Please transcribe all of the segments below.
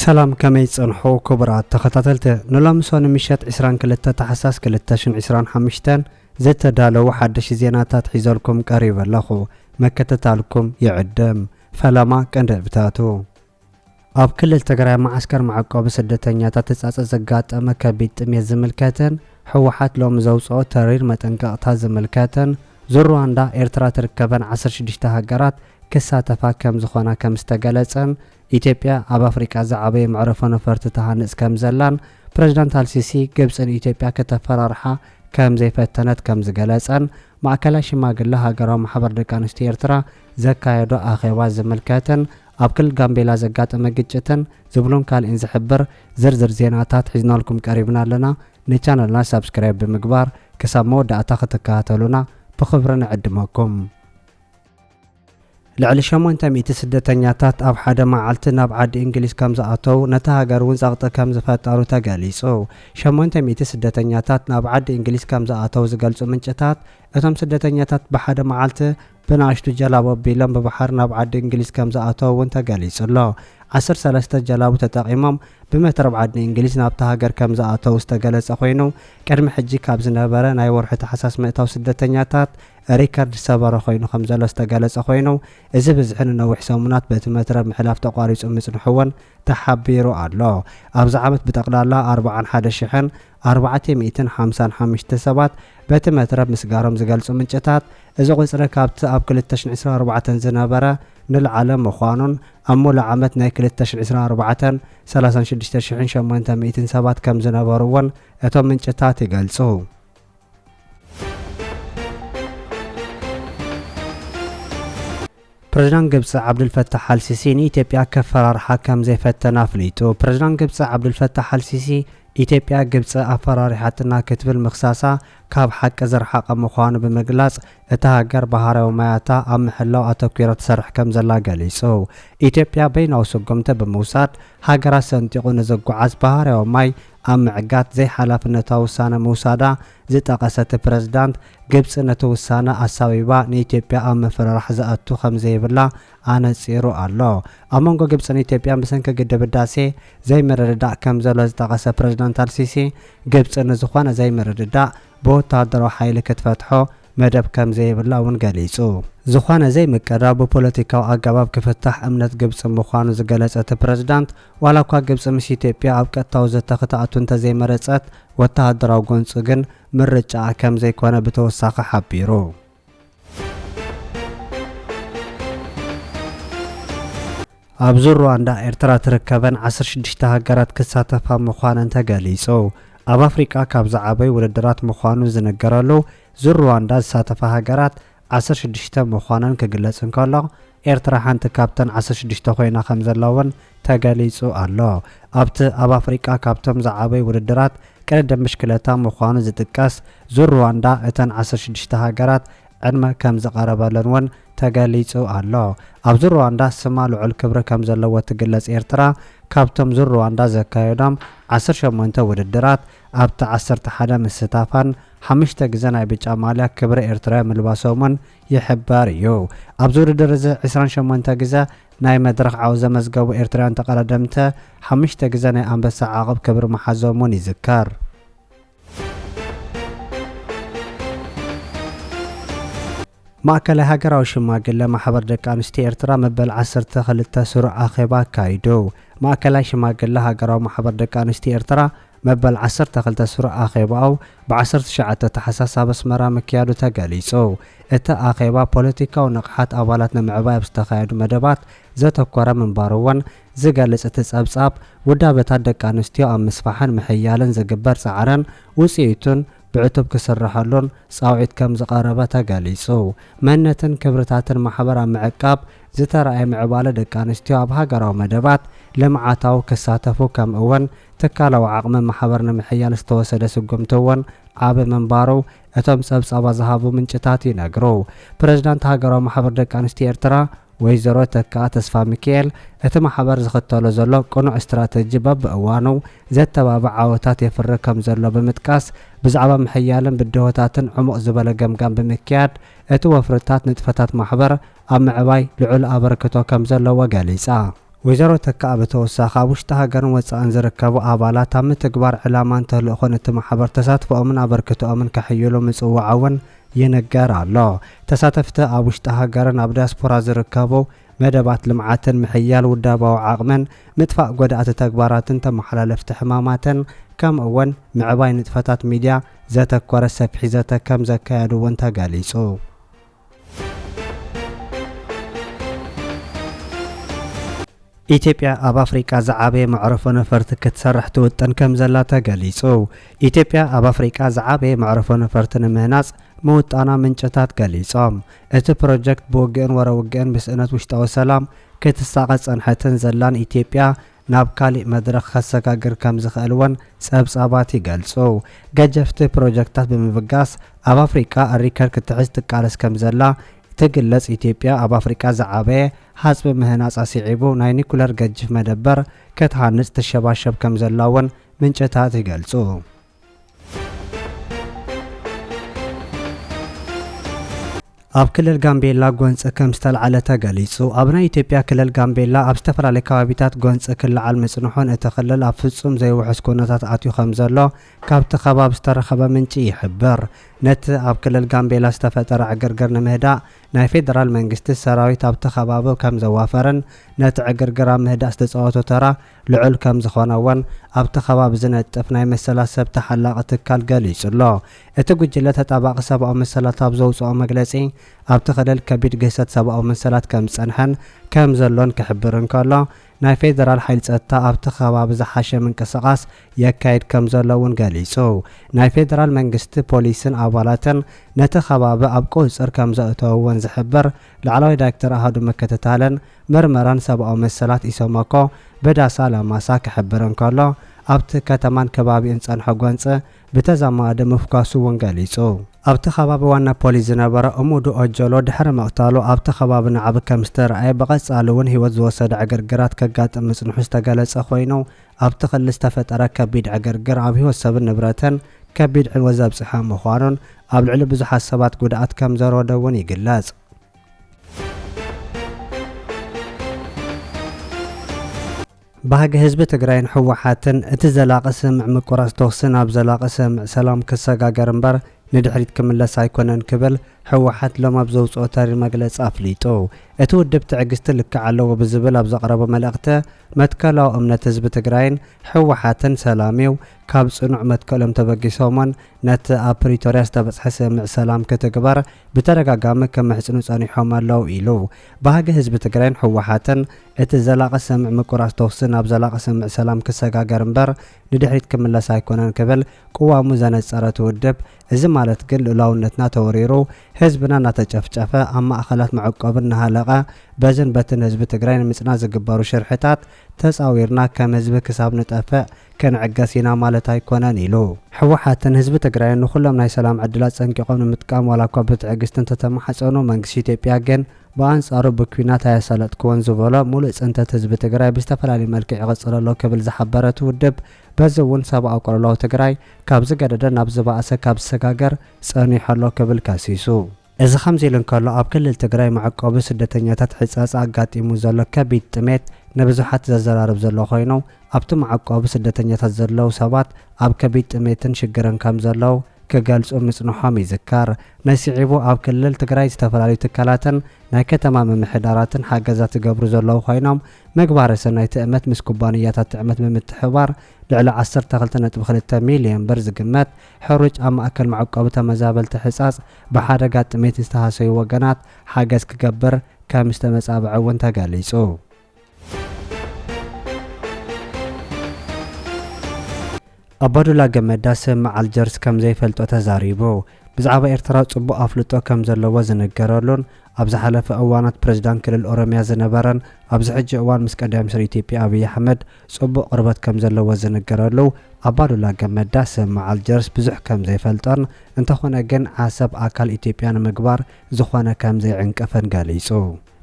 سلام كمي صنحو كبرات تخطاتلت نلامسون مشات 22 تحساس 2025 زتدالو حدش زيناتات حيزولكم قريب لخو مكتتالكم يعدم فلما كندبتاتو اب كل تግራይ معسكر معقب سدتኛታት ተጻጸ ዘጋጠመ ከቢድ ጥሜት ዝምልከተን ህወሓት ሎም ዘውጽኦ ተሪር መጠንቀቅታ ዝምልከተን ዙሩዋንዳ ኤርትራ ተርከበን 16 ሃገራት ክሳተፋ ከም ዝኾና ከም ዝተገለጸን ኢትዮጵያ ኣብ አፍሪካ ዝዓበየ ምዕረፎ ነፈርቲ ተሃንጽ ከም ዘላን ፕሬዝዳንት አልሲሲ ግብጽን ኢትዮጵያ ከተፈራርሓ ከም ዘይፈተነት ከም ዝገለጸን ማዕከላዊ ሽማግለ ሃገራዊ ማሕበር ደቂ ኣንስትዮ ኤርትራ ዘካየዶ ኣኼባ ዝምልከተን ኣብ ክልል ጋምቤላ ዘጋጠመ ግጭትን ዝብሉን ካልእን ዝሕብር ዝርዝር ዜናታት ሒዝናልኩም ቀሪብና ኣለና ንቻናልና ሰብስክራይብ ብምግባር ክሳብ መወዳእታ ክትከታተሉና ብኽብሪ ንዕድመኩም ልዕሊ 800 ስደተኛታት ኣብ ሓደ መዓልቲ ናብ ዓዲ እንግሊዝ ከም ዝኣተው ነታ ሃገር እውን ጸቕጢ ከም ዝፈጠሩ ተገሊጹ 800 ስደተኛታት ናብ ዓዲ እንግሊዝ ከም ዝኣተው ዝገልጹ ምንጭታት እቶም ስደተኛታት ብሓደ መዓልቲ ብናእሽቱ ጀላቡ ኣቢሎም ብባሕር ናብ ዓዲ እንግሊዝ ከም ዝኣተው እውን ተገሊጹ ኣሎ 13 ጀላቡ ተጠቒሞም ብመትረብ ዓዲ እንግሊዝ ናብታ ሃገር ከም ዝኣተው ዝተገለጸ ኮይኑ ቀድሚ ሕጂ ካብ ዝነበረ ናይ ወርሒ ተሓሳስ ምእታው ስደተኛታት ሪካርድ ሰበረ ኮይኑ ከም ዘሎ ዝተገለጸ ኮይኑ እዚ ብዝሕን ነዊሕ ሰሙናት በቲ መትረብ ምሕላፍ ተቋሪጹ ምጽንሑውን ተሓቢሩ ኣሎ ኣብዚ ዓመት ብጠቕላላ 41455 ሰባት በቲ መትረብ ምስጋሮም ዝገልጹ ምንጭታት እዚ ቁጽሪ ካብቲ ኣብ 2024 ዝነበረ ንልዓለ ምዃኑን ኣብ ሙሉእ ዓመት ናይ 2024 36800 ሰባት ከም ዝነበሩውን እቶም ምንጭታት ይገልጹ ፕሬዝዳንት ግብጽ ዓብዱልፈታሕ አልሲሲ ኢትዮጵያ ከፈራርሓ ከም ዘይፈተና አፍሊጡ ፕሬዝዳንት ግብጽ ዓብዱልፈታሕ አልሲሲ ኢትዮጵያ ግብጽ አፈራሪሓትና ክትብል ምኽሳሳ ካብ ሓቂ ዝረሓቐ ምዃኑ ብምግላጽ እታ ሃገር ባህራዊ ማያታ ኣብ ምሕላው ኣተኲራ ትሰርሕ ከም ዘላ ገሊጹ ኢትዮጵያ በይናዊ ስጉምቲ ብምውሳድ ሃገራት ሰንጢቑ ንዝጓዓዝ ባህራዊ ማይ ኣብ ምዕጋት ዘይሓላፍነታዊ ውሳነ ምውሳዳ ዝጠቐሰት ፕሬዝዳንት ግብጽ ነቲ ውሳነ ኣሳቢባ ንኢትዮጵያ ኣብ ምፍርራሕ ዝኣቱ ከም ዘይብላ ኣነጺሩ ኣሎ ኣብ መንጎ ግብጽን ኢትዮጵያን ብሰንኪ ግድብ ህዳሴ ዘይምርድዳእ ከም ዘሎ ዝጠቐሰ ፕሬዝዳንት አልሲሲ ግብጽ ንዝኾነ ዘይምርድዳእ ብወታደራዊ ሓይሊ ክትፈትሖ መደብ ከም ዘይብላ እውን ገሊጹ ዝኾነ ዘይምቀዳው ብፖለቲካዊ ኣገባብ ክፍታሕ እምነት ግብጽ ምዃኑ ዝገለጸት ፕሬዝዳንት ዋላ እኳ ግብጽ ምስ ኢትዮጵያ ኣብ ቀጥታዊ ዘተኽተኣቱ እንተዘይመረጸት ወታደራዊ ጎንፂ ግን ምርጫ ከም ዘይኮነ ብተወሳኺ ሓቢሩ ኣብ ሩዋንዳ ኤርትራ ትርከበን 16 ሃገራት ክሳተፋ ምዃነን ተገሊጹ ኣብ አፍሪካ ካብ ዝዓበዩ ውድድራት ምዃኑ ዝነገረሉ ሩዋንዳ ዝሳተፋ ሃገራት 16 ምዃነን ክግለጽ እንከሎ ኤርትራ ሓንቲ ካብተን 16 ኮይና ከም ዘለውን ተገሊጹ ኣሎ ኣብቲ ኣብ አፍሪካ ካብቶም ዝዓበዩ ውድድራት ቀደም ምሽክለታ ምዃኑ ዝጥቀስ ሩዋንዳ እተን 16 ሃገራት ዕድመ ከም ዝቐረበለን እውን ተገሊጹ ኣሎ ኣብ ሩዋንዳ ስማ ልዑል ክብሪ ከም ዘለዎ ትግለጽ ኤርትራ ካብቶም ሩዋንዳ ዘካየዶም 18 ውድድራት ኣብቲ 11 ምስታፋን 5 ግዜ ናይ ብጫ ማልያ ክብሪ ኤርትራ ምልባሶምን ይሕበር እዩ ኣብዚ ውድድር እዚ 28 ግዜ ናይ መድረኽ ዓውዘ መዝገቡ ኤርትራውያን ተቐዳደምቲ 5 ግዜ ናይ ኣንበሳ ዓቕብ ክብሪ መሓዞምን ይዝከር ማዕከላዊ ሃገራዊ ሽማግለ ማሕበር ደቂ ኣንስትዮ ኤርትራ መበል 12 ስሩዕ ኣኼባ ኣካይዱ ማዕከላዊ ሽማግለ ሃገራዊ ማሕበር ደቂ ኣንስትዮ ኤርትራ መበል 12 ስሩዕ ኣኼባው ብ19 ተሓሳስ ኣብ ኣስመራ ምክያዱ ተገሊጹ እቲ ኣኼባ ፖለቲካዊ ንቕሓት ኣባላት ንምዕባይ ኣብ ዝተኻየዱ መደባት ዘተኮረ ምንባሩውን ዝገልጽ እቲ ጸብጻብ ውዳበታት ደቂ ኣንስትዮ ኣብ ምስፋሕን ምሕያልን ዝግበር ጻዕረን ውጽኢቱን ብዕቱብ ክስራሐሉን ጻውዒት ከም ዝቐረበ ተገሊጹ መንነትን ክብርታትን ማሕበር ኣብ ምዕቃብ ዝተረኣየ ምዕባለ ደቂ ኣንስትዮ ኣብ ሃገራዊ መደባት ልምዓታዊ ክሳተፉ ከምኡ እውን ትካላዊ ዓቕሚ ማሕበር ንምሕያል ዝተወሰደ ስጉምቲ እውን ዓብ ምንባሩ እቶም ጸብጻባ ዝሃቡ ምንጭታት ይነግሩ ፕሬዝዳንት ሃገራዊ ማሕበር ደቂ ኣንስትዮ ኤርትራ ወይዘሮ ተካ ተስፋ ሚካኤል እቲ ማሕበር ዝኽተሎ ዘሎ ቅኑዕ ስትራቴጂ በብእዋኑ ዘተባብዕ ዓወታት የፍሪ ከም ዘሎ ብምጥቃስ ብዛዕባ ምሕያልን ብድሆታትን ዕሙቕ ዝበለ ገምጋም ብምክያድ እቲ ወፍርታት ንጥፈታት ማሕበር ኣብ ምዕባይ ልዑል ኣበርክቶ ከም ዘለዎ ገሊጻ ወይዘሮ ተካእ በተወሳኺ ኣብ ውሽጢ ሃገርን ወፃእን ዝርከቡ ኣባላት ኣብ ምትግባር ዕላማን ተልእኾን እቲ ማሕበር ተሳትፎኦምን ኣበርክቶኦምን ከሕይሉ ምጽዋዕ ይነገር ኣሎ። ተሳተፍቲ ኣብ ውሽጢ ሃገርን ኣብ ዲያስፖራ ዝርከቡ መደባት ልምዓትን ምሕያል ውዳባዊ ዓቕምን ምጥፋእ ጎዳእቲ ተግባራትን ተመሓላለፍቲ ሕማማትን ከምኡ'ውን ምዕባይ ንጥፈታት ሚድያ ዘተኮረ ሰፊሕ ዘተ ከም ዘካየዱ እውን ተገሊጹ። ኢትዮጵያ ኣብ ኣፍሪቃ ዝዓበየ መዕረፎ ነፈርቲ ክትሰርሕ ትውጥን ከም ዘላ ተገሊጹ። ኢትዮጵያ ኣብ ኣፍሪቃ ዝዓበየ መዕረፎ ነፈርቲ ንምህናጽ ምውጣና ምንጭታት ገሊጾም። እቲ ፕሮጀክት ብውግእን ወረውግእን ብስእነት ውሽጣዊ ሰላም ክትሳቐጽ ጸንሐትን ዘላን ኢትዮጵያ ናብ ካሊእ መድረኽ ከሰጋግር ከም ዝኽእልወን ጸብጻባት ይገልጹ። ገጀፍቲ ፕሮጀክታት ብምብጋስ ኣብ ኣፍሪቃ ሪከርድ ክትሕዝ ትቃለስ ከም ዘላ ትግለጽ። ኢትዮጵያ ኣብ ኣፍሪቃ ዝዓበየ ሓጽቢ ምህናጽ ኣስዒቡ ናይ ኒኩለር ገጅፍ መደበር ክትሃንጽ ትሸባሸብ ከም ዘላ እውን ምንጭታት ይገልጹ። ኣብ ክልል ጋምቤላ ጎንፂ ከም ዝተልዓለ ተገሊጹ። ኣብ ናይ ኢትዮጵያ ክልል ጋምቤላ ኣብ ዝተፈላለዩ ከባቢታት ጎንፂ ክልዓል ምጽንሑን እቲ ክልል ኣብ ፍጹም ዘይውሕስ ኩነታት ኣትዩ ከም ዘሎ ካብቲ ከባቢ ዝተረኸበ ምንጪ ይሕብር። ነቲ ኣብ ክልል ጋምቤላ ዝተፈጠረ ዕግርግር ንምህዳእ ናይ ፌደራል መንግስቲ ሰራዊት ኣብቲ ከባቢ ከም ዘዋፈረን ነቲ ዕግርግር ኣብ ምህዳእ ዝተፃወቶ ተራ ልዑል ከም ዝኾነውን ኣብቲ ከባቢ ዝነጥፍ ናይ መሰላሰብ ተሓላቒ ትካል ገሊጹ ኣሎ። እቲ ጉጅለ ተጣባቒ ሰብኣዊ መሰላት ኣብ ዘውፅኦ መግለጺ ኣብቲ ክልል ከቢድ ግህሰት ሰብኣዊ መሰላት ከም ዝጸንሐን ከም ዘሎን ክሕብር እንከሎ ናይ ፌደራል ሓይሊ ጸጥታ ኣብቲ ከባቢ ዝሓሸ ምንቅስቓስ የካይድ ከም ዘሎ እውን ገሊጹ። ናይ ፌደራል መንግስቲ ፖሊስን ኣባላትን ነቲ ከባቢ ኣብ ቁፅር ከም ዘእተውዎን ዝሕብር ላዕለዋይ ዳይሬክተር ኣሃዱ ምክትታልን ምርመራን ሰብኣዊ መሰላት ኢሰመኮ በዳሳ ላማሳ ክሕብር እንከሎ ኣብቲ ከተማን ከባቢኡን ጸንሐ ጎንፂ ብተዛማደ ምፍካሱ እውን ገሊጹ። ኣብቲ ከባቢ ዋና ፖሊስ ዝነበረ እሙዱ ኦጀሎ ድሕሪ መቕታሉ ኣብቲ ከባቢ ንዓብ ከም ዝተረኣየ ብቐጻሊ እውን ህይወት ዝወሰደ ዕግርግራት ከጋጥም ምጽንሑ ዝተገለጸ ኮይኑ ኣብቲ ክልል ዝተፈጠረ ከቢድ ዕግርግር ኣብ ህይወት ሰብን ንብረትን ከቢድ ዕንወት ዘብጽሐ ምዃኑን ኣብ ልዕሊ ብዙሓት ሰባት ጉድኣት ከም ዘረወደ እውን ይግለጽ። ባህጊ ህዝቢ ትግራይን ሕወሓትን እቲ ዘላቒ ስምዕ ምቁራጽ ተኽሲ ናብ ዘላቒ ስምዕ ሰላም ክሰጋገር እምበር ንድሕሪት ክምለስ ኣይኮነን ክብል ሕወሓት ሎም ኣብ ዘውፅኦ ተሪር መግለፂ ኣፍሊጡ። እቲ ውድብ ትዕግስቲ ልክዕ ኣለዎ ብዝብል ኣብ ዘቕረበ መልእኽቲ መትከላዊ እምነት ህዝቢ ትግራይን ሕወሓትን ሰላሚው ካብ ጽኑዕ መትከሎም ተበጊሶምን ነቲ ኣብ ፕሪቶርያ ዝተበጽሐ ስምዕ ሰላም ክትግበር ብተደጋጋሚ ከመሕጽኑ ጸኒሖም ኣለዉ ኢሉ። ባህጊ ህዝቢ ትግራይን ሕወሓትን እቲ ዘላቒ ስምዕ ምቁራጽ ተኽሲ ናብ ዘላቒ ስምዕ ሰላም ክሰጋገር እምበር ንድሕሪት ክምለስ ኣይኮነን ክብል ቅዋሙ ዘነጸረ ውድብ እዚ ማለት ግን ልኡላውነትና ተወሪሩ ህዝብና እናተጨፍጨፈ ኣብ ማእኸላት መዕቆብን እናሃለቐ በዝን በትን ህዝቢ ትግራይ ንምጽናዕ ዝግበሩ ሽርሕታት ተጻዊርና ከም ህዝቢ ክሳብ ንጠፍእ ክንዕገስ ኢና ማለት ኣይኮነን ኢሉ። ሕወሓትን ህዝቢ ትግራይ ንኹሎም ናይ ሰላም ዕድላት ጸንቂቖም ንምጥቃም ዋላ እኳ ብትዕግስትን ተተማሓፀኑ መንግስቲ ኢትዮጵያ ግን በአንጻሩ ብኩናት ኣያሰለጥክዎን ዝበሎ ሙሉእ ጽንተት ህዝቢ ትግራይ ብዝተፈላለዩ መልክዕ ይቕጽል ኣሎ ክብል ዝሓበረት ውድብ በዚ እውን ሰብኣዊ ቆልላዊ ትግራይ ካብ ዝገደደ ናብ ዝበኣሰ ካብ ዝሰጋገር ጸኒሑ ኣሎ ክብል ከሲሱ። እዚ ከምዚ ኢሉ እንከሎ ኣብ ክልል ትግራይ መዕቆቢ ስደተኛታት ሕጻጽ ኣጋጢሙ ዘሎ ከቢድ ጥሜት ንብዙሓት ዘዘራርብ ዘሎ ኮይኑ ኣብቲ መዕቆቢ ስደተኛታት ዘለው ሰባት ኣብ ከቢድ ጥሜትን ሽግርን ከም ዘለው ክገልጹ ምጽንሖም ይዝከር። ነሲዒቡ ኣብ ክልል ትግራይ ዝተፈላለዩ ትካላትን ናይ ከተማ ምምሕዳራትን ሓገዛት ዝገብሩ ዘለው ኮይኖም ምግባረ ሰናይ ትእመት ምስ ኩባንያታት ትዕመት ብምትሕባር ልዕሊ 12.2 ሚልዮን ብር ዝግመት ሕሩጭ ኣብ ማእከል መዕቆቢ ተመዛበልቲ ሕጻጽ ብሓደጋ ጥሜት ዝተሃሰዩ ወገናት ሓገዝ ክገብር ከም ዝተመጻብዐ እውን ተገሊጹ። ኣባዱላ ገመዳ ስምዕ ኣልጀርስ ከም ዘይፈልጦ ተዛሪቡ። ብዛዕባ ኤርትራ ጽቡቕ ኣፍልጦ ከም ዘለዎ ዝነገረሉን ኣብ ዝሓለፈ እዋናት ፕሬዝዳንት ክልል ኦሮምያ ዝነበረን ኣብዚ ሕጂ እዋን ምስ ቀዳማይ ሚኒስትር ኢትዮጵያ ኣብይ ኣሕመድ ጽቡቕ ቅርበት ከም ዘለዎ ዝነገረሉ ኣባዱላ ገመዳ ስምዕ ኣልጀርስ ብዙሕ ከም ዘይፈልጦን እንተኾነ ግን ዓሰብ ኣካል ኢትዮጵያ ንምግባር ዝኾነ ከም ዘይዕንቀፈን ገሊጹ።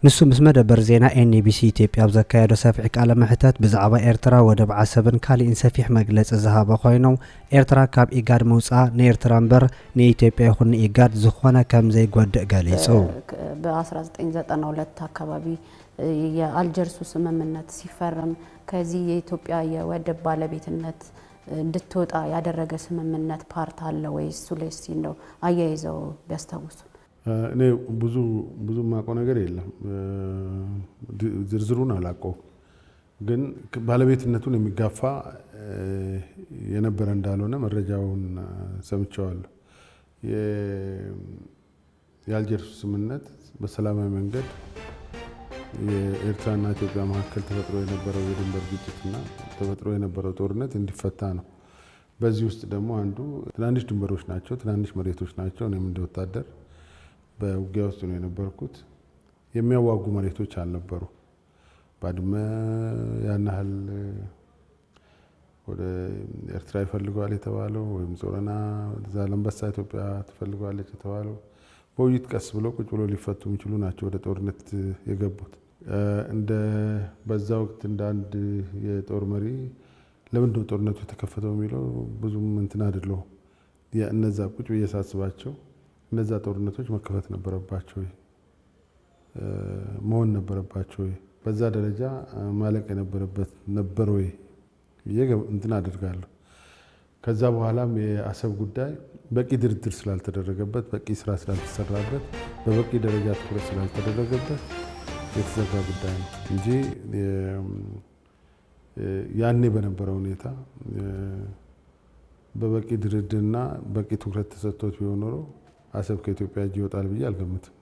ንሱ ምስ መደበር ዜና ኤንቢሲ ኢትዮጵያ ብዘካየዶ ሰፊሕ ቃለ መሕተት ብዛዕባ ኤርትራ ወደብ ዓሰብን ካልእን ሰፊሕ መግለፂ ዝሃበ ኮይኖም ኤርትራ ካብ ኢጋድ ምውፃእ ንኤርትራ እምበር ንኢትዮጵያ ይኹን ንኢጋድ ዝኾነ ከም ዘይጎድእ ገሊጹ በ1992 አካባቢ የአልጀርሱ ስምምነት ሲፈረም ከዚህ የኢትዮጵያ የወደብ ባለቤትነት እንድትወጣ ያደረገ ስምምነት ፓርት አለ ወይስ ሱሌሲ ነው አያይዘው ቢያስታውሱ? እኔ ብዙ ማቆ ነገር የለም ዝርዝሩን አላቀው ግን ባለቤትነቱን የሚጋፋ የነበረ እንዳልሆነ መረጃውን ሰምቻለሁ። የአልጀርሱ ስምምነት በሰላማዊ መንገድ የኤርትራና ኢትዮጵያ መካከል ተፈጥሮ የነበረው የድንበር ግጭትና ተፈጥሮ የነበረው ጦርነት እንዲፈታ ነው። በዚህ ውስጥ ደግሞ አንዱ ትናንሽ ድንበሮች ናቸው፣ ትናንሽ መሬቶች ናቸው። እኔም እንደ ወታደር በውጊያ ውስጥ ነው የነበርኩት። የሚያዋጉ መሬቶች አልነበሩ። ባድመ ያን ያህል ወደ ኤርትራ ይፈልገዋል የተባለው ወይም ጾረና ዛላምበሳ ኢትዮጵያ ትፈልገዋለች የተባለው በውይይት ቀስ ብሎ ቁጭ ብሎ ሊፈቱ የሚችሉ ናቸው ወደ ጦርነት የገቡት። እንደ በዛ ወቅት እንደ አንድ የጦር መሪ ለምን ነው ጦርነቱ የተከፈተው የሚለው ብዙም እንትን አይደለው። እነዛ ቁጭ ብዬ ሳስባቸው እነዛ ጦርነቶች መከፈት ነበረባቸው መሆን ነበረባቸው በዛ ደረጃ ማለቅ የነበረበት ነበር ወይ እንትን አድርጋለሁ። ከዛ በኋላም የአሰብ ጉዳይ በቂ ድርድር ስላልተደረገበት በቂ ስራ ስላልተሰራበት በበቂ ደረጃ ትኩረት ስላልተደረገበት የተዘጋ ጉዳይ ነው እንጂ ያኔ በነበረው ሁኔታ በበቂ ድርድርና በቂ ትኩረት ተሰጥቶት ቢሆን ኖሮ አሰብ ከኢትዮጵያ እጅ ይወጣል ብዬ አልገምትም።